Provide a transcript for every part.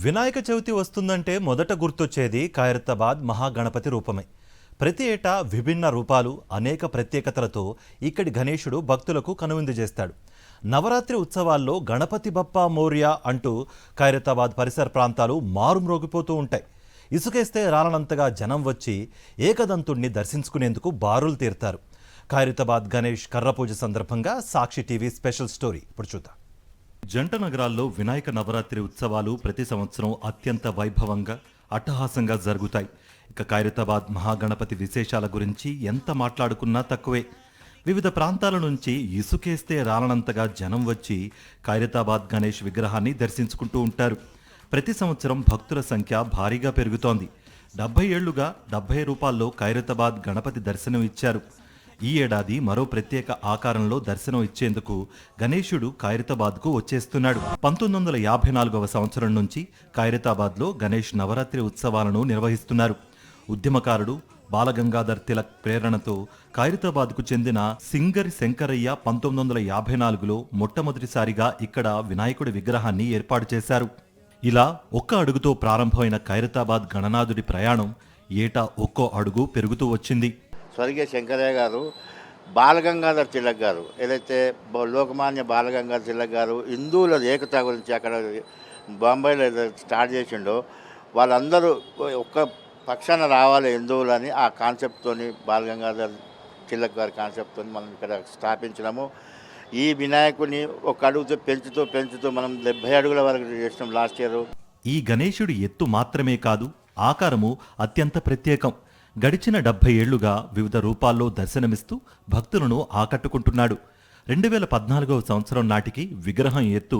వినాయక చవితి వస్తుందంటే మొదట గుర్తొచ్చేది ఖైరతాబాద్ మహాగణపతి రూపమే. ప్రతి ఏటా విభిన్న రూపాలు, అనేక ప్రత్యేకతలతో ఇక్కడి గణేశుడు భక్తులకు కనువిందు చేస్తాడు. నవరాత్రి ఉత్సవాల్లో గణపతి బప్పా మోర్యా అంటూ ఖైరతాబాద్ పరిసర ప్రాంతాలు మారుమ్రోగిపోతూ ఉంటాయి. ఇసుకేస్తే రాలనంతగా జనం వచ్చి ఏకదంతుణ్ణి దర్శించుకునేందుకు బారులు తీరుతారు. ఖైరతాబాద్ గణేష్ కర్రపూజ సందర్భంగా సాక్షి టీవీ స్పెషల్ స్టోరీ ఇప్పుడు చూద్దాం. జంట నగరాల్లో వినాయక నవరాత్రి ఉత్సవాలు ప్రతి సంవత్సరం అత్యంత వైభవంగా అట్టహాసంగా జరుగుతాయి. ఇక ఖైరతాబాద్ మహాగణపతి విశేషాల గురించి ఎంత మాట్లాడుకున్నా తక్కువే. వివిధ ప్రాంతాల నుంచి ఇసుకేస్తే రాలనంతగా జనం వచ్చి ఖైరతాబాద్ గణేష్ విగ్రహాన్ని దర్శించుకుంటూ ఉంటారు. ప్రతి సంవత్సరం భక్తుల సంఖ్య భారీగా పెరుగుతోంది. 70 ఏళ్లుగా 70 రూపాల్లో ఖైరతాబాద్ గణపతి దర్శనం ఇచ్చారు. ఈ ఏడాది మరో ప్రత్యేక ఆకారంలో దర్శనం ఇచ్చేందుకు గణేశుడు ఖైరతాబాద్కు వచ్చేస్తున్నాడు. 1954వ సంవత్సరం నుంచి ఖైరతాబాద్లో గణేష్ నవరాత్రి ఉత్సవాలను నిర్వహిస్తున్నారు. ఉద్యమకారుడు బాలగంగాధర్ తిలక్ ప్రేరణతో ఖైరతాబాద్కు చెందిన సింగరి శంకరయ్య 1954లో మొట్టమొదటిసారిగా ఇక్కడ వినాయకుడి విగ్రహాన్ని ఏర్పాటు చేశారు. ఇలా ఒక్క అడుగుతో ప్రారంభమైన ఖైరతాబాద్ గణనాథుడి ప్రయాణం ఏటా ఒక్కో అడుగు పెరుగుతూ వచ్చింది. స్వర్గీయ శంకరయ్య గారు, బాలగంగాధర్ తిలక్ గారు, ఏదైతే లోకమాన్య బాలగంగాధర్ తిలక్ గారు హిందువుల ఏకత గురించి అక్కడ బాంబేలో స్టార్ట్ చేసిండో వాళ్ళందరూ ఒక్క పక్షాన రావాలి హిందువులని ఆ కాన్సెప్ట్తో బాలగంగాధర్ తిలక్ గారి కాన్సెప్ట్తో మనం ఇక్కడ స్థాపించినాము. ఈ వినాయకుని ఒక అడుగుతో పెంచుతూ మనం 70 అడుగుల వరకు చేసినాం లాస్ట్ ఇయర్. ఈ గణేశుడి ఎత్తు మాత్రమే కాదు, ఆకారము అత్యంత ప్రత్యేకం. గడిచిన 70 ఏళ్లుగా వివిధ రూపాల్లో దర్శనమిస్తూ భక్తులను ఆకట్టుకుంటున్నాడు. 2014వ సంవత్సరం నాటికి విగ్రహం ఎత్తు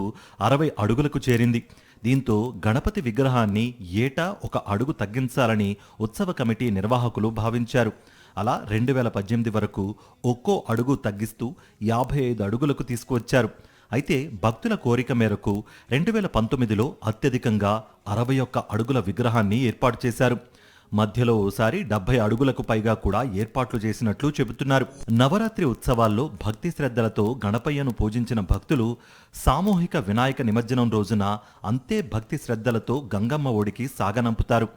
60 అడుగులకు చేరింది. దీంతో గణపతి విగ్రహాన్ని ఏటా ఒక అడుగు తగ్గించాలని ఉత్సవ కమిటీ నిర్వాహకులు భావించారు. అలా 2018 వరకు ఒక్కో అడుగు తగ్గిస్తూ 55 అడుగులకు తీసుకువచ్చారు. అయితే భక్తుల కోరిక మేరకు 2019లో అత్యధికంగా 61 అడుగుల విగ్రహాన్ని ఏర్పాటు చేశారు. మధ్యలో ఓసారి 70 అడుగులకు పైగా కూడా ఏర్పాట్లు చేసినట్లు చెబుతున్నారు. నవరాత్రి ఉత్సవాల్లో భక్తి శ్రద్ధలతో గణపయ్యను పూజించిన భక్తులు సామూహిక వినాయక నిమజ్జనం రోజున అంతే భక్తి శ్రద్ధలతో గంగమ్మ ఒడికి సాగనంపుతారు.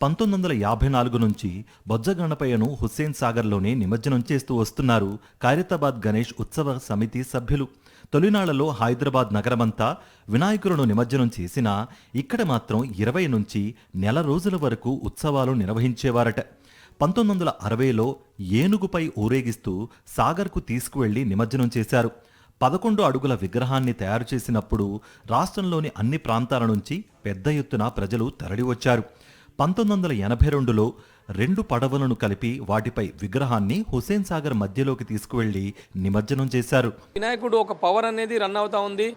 1954 నుంచి బొజ్జ గణపయ్యను హుస్సేన్ సాగర్లోనే నిమజ్జనం చేస్తూ వస్తున్నారు ఖైరతాబాద్ గణేష్ ఉత్సవ సమితి సభ్యులు. తొలినాళ్లలో హైదరాబాద్ నగరమంతా వినాయకులను నిమజ్జనం చేసినా ఇక్కడ మాత్రం 20 నుంచి నెల రోజుల వరకు ఉత్సవాలు నిర్వహించేవారట. 1960లో ఏనుగుపై ఊరేగిస్తూ సాగర్కు తీసుకువెళ్లి నిమజ్జనం చేశారు. 11 అడుగుల విగ్రహాన్ని తయారు చేసినప్పుడు రాష్ట్రంలోని అన్ని ప్రాంతాల నుంచి పెద్ద ఎత్తున ప్రజలు తరలివచ్చారు. 1982లో 2 పడవలను కలిపి వాటిపై విగ్రహాన్ని హుస్సేన్ సాగర్ మధ్యలోకి తీసుకువెళ్లి నిమజ్జనం చేశారు. వినాయకుడు ఒక పవర్ అనేది రన్ అవుతా ఉంది.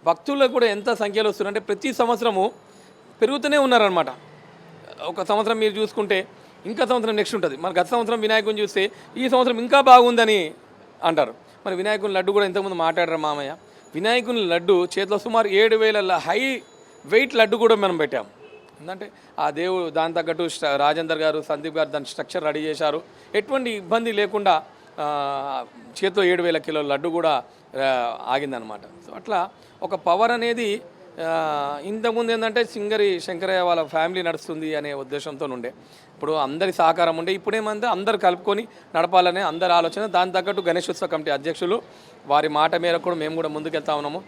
భక్తులకు కూడా ఎంత సంఖ్యలో వస్తున్నారంటే ప్రతి సంవత్సరము పెరుగుతూనే ఉన్నారనమాట. ఒక సంవత్సరం మీరు చూసుకుంటే ఇంకా సంవత్సరం నెక్స్ట్ ఉంటుంది. మన గత సంవత్సరం వినాయకుని చూస్తే ఈ సంవత్సరం ఇంకా బాగుందని అంటారు. మరి వినాయకుని లడ్డు కూడా ఇంతకుముందు మాట్లాడారు మామయ్య. వినాయకుని లడ్డు చేతిలో సుమారు 7,000 హై వెయిట్ లడ్డు కూడా మనం పెట్టాం. ఎందుకంటే ఆ దేవుడు దాని తగ్గట్టు రాజేందర్ గారు, సందీప్ గారు దాని స్ట్రక్చర్ రెడీ చేశారు. ఎటువంటి ఇబ్బంది లేకుండా చేతిలో 7,000 కిలోల లడ్డు కూడా ఆగిందనమాట. సో అట్లా ఒక పవర్ అనేది ఇంతకుముందు ఏంటంటే సింగరి శంకరయ్య వాళ్ళ ఫ్యామిలీ నడుస్తుంది అనే ఉద్దేశంతో ఉండే. ఇప్పుడు అందరి సహకారం ఉండే. ఇప్పుడేమంటే అందరు కలుపుకొని నడపాలనే అందరి ఆలోచన. దాని తగ్గట్టు గణేశోత్సవ కమిటీ అధ్యక్షులు వారి మాట మేరకు కూడా మేము కూడా ముందుకెళ్తా ఉన్నాము.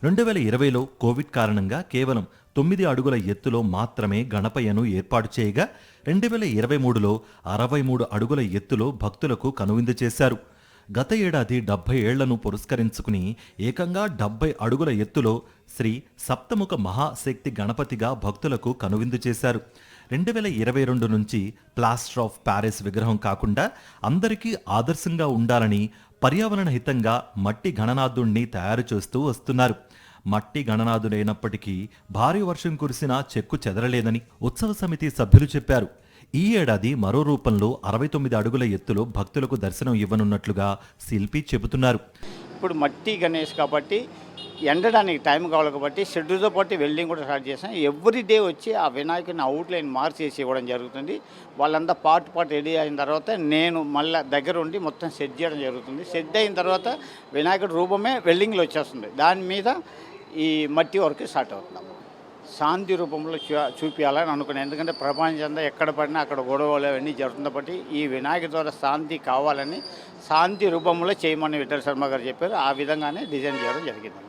2020లో కోవిడ్ కారణంగా కేవలం 9 అడుగుల ఎత్తులో మాత్రమే గణపయ్యను ఏర్పాటు చేయగా 2023లో 63 అడుగుల ఎత్తులో భక్తులకు కనువిందు చేశారు. గత ఏడాది 70 ఏళ్లను పురస్కరించుకుని ఏకంగా 70 అడుగుల ఎత్తులో శ్రీ సప్తముఖ మహాశక్తి గణపతిగా భక్తులకు కనువిందు చేశారు. 2022 నుంచి ప్లాస్టర్ ఆఫ్ ప్యారిస్ విగ్రహం కాకుండా అందరికీ ఆదర్శంగా ఉండాలని పర్యావరణ హితంగా మట్టి గణనాథుణ్ణి తయారు చేస్తూ వస్తున్నారు. మట్టి గణనాథుడైనప్పటికీ భారీ వర్షం కురిసినా చెక్కు చెదరలేదని ఉత్సవ సమితి సభ్యులు చెప్పారు. ఈ ఏడాది మరో రూపంలో 69 అడుగుల ఎత్తులో భక్తులకు దర్శనం ఇవ్వనున్నట్లుగా శిల్పి చెబుతున్నారు. ఇప్పుడు మట్టి గణేష్ కాబట్టి ఎండడానికి టైం కావాలి కాబట్టి షెడ్యూల్తో పాటు వెల్డింగ్ కూడా స్టార్ట్ చేసాం. ఎవ్రీ డే వచ్చి ఆ వినాయకుని అవుట్లైన్ మార్చేసి ఇవ్వడం జరుగుతుంది. వాళ్ళంతా పార్ట్ రెడీ అయిన తర్వాత నేను మళ్ళీ దగ్గర ఉండి మొత్తం సెట్ చేయడం జరుగుతుంది. సెట్ అయిన తర్వాత వినాయకుడి రూపమే వెల్డింగ్లో వచ్చేస్తుంది. దాని మీద ఈ మట్టి వర్క్ స్టార్ట్ అవుతున్నాము. శాంతి రూపంలో చూపించాలని అనుకున్నాను. ఎందుకంటే ప్రపంచంలో ఎక్కడ పడినా అక్కడ గొడవలు అవన్నీ జరుగుతుంది బట్టి ఈ వినాయక ద్వారా శాంతి కావాలని శాంతి రూపంలో చేయమని విఠల్ శర్మ గారు చెప్పారు. ఆ విధంగానే డిజైన్ చేయడం జరిగింది.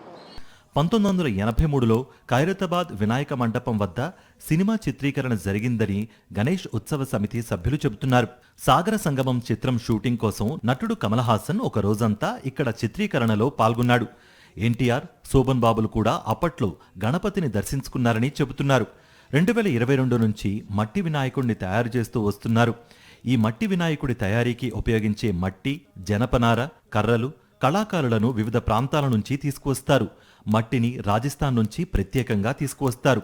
1983లో ఖైరతాబాద్ వినాయక మండపం వద్ద సినిమా చిత్రీకరణ జరిగిందని గణేష్ ఉత్సవ సమితి సభ్యులు చెబుతున్నారు. సాగర సంగమం చిత్రం షూటింగ్ కోసం నటుడు కమల్ హాసన్ ఒక రోజంతా ఇక్కడ చిత్రీకరణలో పాల్గొన్నాడు. ఎన్టీఆర్, శోభన్ బాబులు కూడా అప్పట్లో గణపతిని దర్శించుకున్నారని చెబుతున్నారు. 2022 నుంచి మట్టి వినాయకుడిని తయారు చేస్తూ వస్తున్నారు. ఈ మట్టి వినాయకుడి తయారీకి ఉపయోగించే మట్టి, జనపనార, కర్రలు కళాకారులను వివిధ ప్రాంతాల నుంచి తీసుకువస్తారు. మట్టిని రాజస్థాన్ నుంచి ప్రత్యేకంగా తీసుకువస్తారు.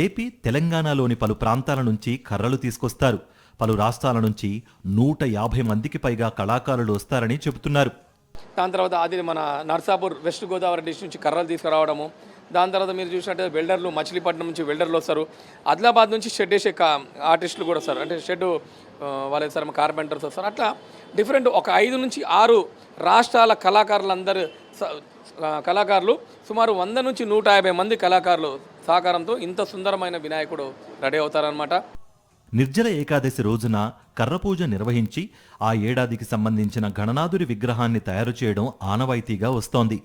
ఏపీ, తెలంగాణలోని పలు ప్రాంతాల నుంచి కర్రలు తీసుకొస్తారు. పలు రాష్ట్రాల నుంచి 150 మందికి పైగా కళాకారులు వస్తారని చెబుతున్నారు. దాని తర్వాత అది మన నర్సాపూర్ వెస్ట్ గోదావరి డిస్ట్రిక్ట్ నుంచి కర్రలు తీసుకురావడము. దాని తర్వాత మీరు చూసినట్టు వెల్డర్లు మచిలీపట్నం నుంచి వెల్డర్లు వస్తారు. ఆదిలాబాద్ నుంచి షెడ్ వేసే ఆర్టిస్టులు కూడా వస్తారు. అంటే షెడ్ వాళ్ళు వేస్తారు, కార్పెంటర్స్ వస్తారు. అట్లా డిఫరెంట్ ఒక 5 నుంచి 6 రాష్ట్రాల కళాకారులు సుమారు 100 నుంచి 150 మంది కళాకారులు సహకారంతో ఇంత సుందరమైన వినాయకుడు రెడీ అవుతారనమాట. నిర్జల ఏకాదశి రోజున కర్రపూజ నిర్వహించి ఆ ఏడాదికి సంబంధించిన గణనాథుడి విగ్రహాన్ని తయారు చేయడం ఆనవాయితీగా వస్తోంది.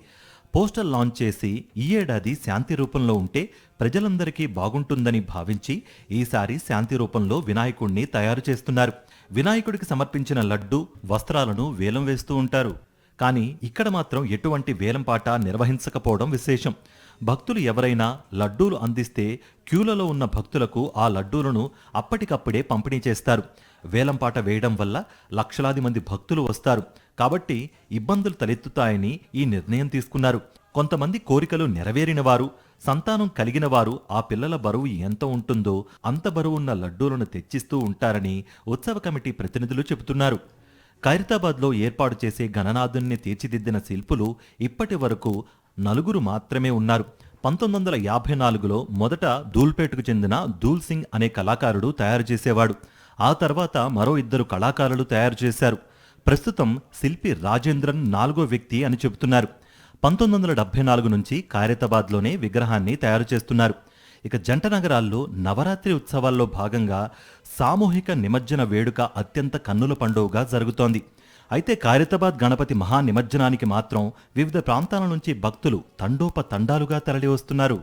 పోస్టర్ లాంచ్ చేసి ఈ ఏడాది శాంతి రూపంలో ఉంటే ప్రజలందరికీ బాగుంటుందని భావించి ఈసారి శాంతి రూపంలో వినాయకుడిని తయారు చేస్తున్నారు. వినాయకుడికి సమర్పించిన లడ్డు, వస్త్రాలను వేలం వేస్తూ ఉంటారు. కానీ ఇక్కడ మాత్రం ఎటువంటి వేలంపాట నిర్వహించకపోవడం విశేషం. భక్తులు ఎవరైనా లడ్డూలు అందిస్తే క్యూలలో ఉన్న భక్తులకు ఆ లడ్డూలను అప్పటికప్పుడే పంపిణీ చేస్తారు. వేలంపాట వేయడం వల్ల లక్షలాది మంది భక్తులు వస్తారు. కాబట్టి ఇబ్బందులు తలెత్తుతాయని ఈ నిర్ణయం తీసుకున్నారు. కొంతమంది కోరికలు నెరవేరిన వారు, సంతానం కలిగిన వారు ఆ పిల్లల బరువు ఎంత ఉంటుందో అంత బరువున్న లడ్డూలను తెచ్చిస్తూ ఉంటారని ఉత్సవ కమిటీ ప్రతినిధులు చెబుతున్నారు. ఖైరతాబాద్లో ఏర్పాటు చేసే గణనాథుణ్ణి తీర్చిదిద్దిన శిల్పులు ఇప్పటి వరకు 4 మాత్రమే ఉన్నారు. 1954లో మొదట ధూల్పేటకు చెందిన ధూల్ సింగ్ అనే కళాకారుడు తయారు చేసేవాడు. ఆ తర్వాత మరో 2 కళాకారులు తయారు చేశారు. ప్రస్తుతం శిల్పి రాజేంద్రన్ 4వ వ్యక్తి అని చెబుతున్నారు. 1974 నుంచి ఖైరతాబాద్లోనే విగ్రహాన్ని తయారు చేస్తున్నారు. ఇక జంట నగరాల్లో నవరాత్రి ఉత్సవాల్లో భాగంగా సామూహిక నిమజ్జన వేడుక అత్యంత కన్నుల పండుగగా జరుగుతోంది. అయితే ఖైరతాబాద్ గణపతి మహా నిమజ్జనానికి మాత్రం వివిధ ప్రాంతాల నుంచి భక్తులు తండోపతండాలుగా తరలి వస్తున్నారు.